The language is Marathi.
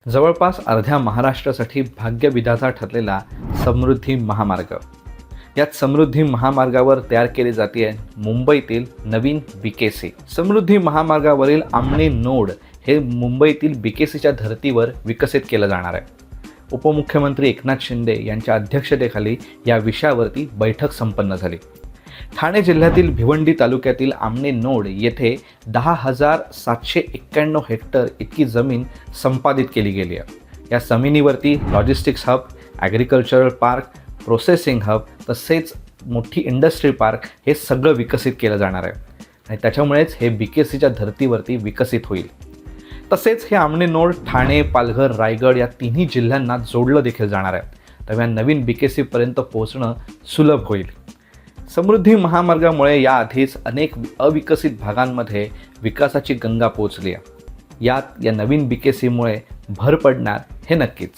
जवळपास अर्ध्या महाराष्ट्रासाठी भाग्यविधाता ठरलेला समृद्धी महामार्ग. यात समृद्धी महामार्गावर तयार केली जाते मुंबईतील नवीन बीकेसी. समृद्धी महामार्गावरील आमणे नोड हे मुंबईतील बीकेसीच्या धर्तीवर विकसित केलं जाणार आहे. उपमुख्यमंत्री एकनाथ शिंदे यांच्या अध्यक्षतेखाली या विषयावरती बैठक संपन्न झाली. ठाणे जिल्ह्यातील भिवंडी तालुक्यातील आमणे नोड येथे 10,791 हेक्टर इतकी जमीन संपादित केली गेली आहे. या जमिनीवरती logistics hub, agricultural park, processing hub तसेच मोठी इंडस्ट्री पार्क हे सगळं विकसित केलं जाणार आहे आणि त्याच्यामुळेच हे बीकेसीच्या धर्तीवरती विकसित होईल. तसेच हे आमणे नोड ठाणे, पालघर, रायगड या तिन्ही जिल्ह्यांना जोडलं देखील जाणार आहे. तेव्हा नवीन बीकेसीपर्यंत पोहोचणं सुलभ होईल. समृद्धी महामार्गामुळे याआधीच अनेक अविकसित भागांमध्ये विकासाची गंगा पोचली आहे. यात या नवीन बीकेसीमुळे भर पडणार हे नक्कीच.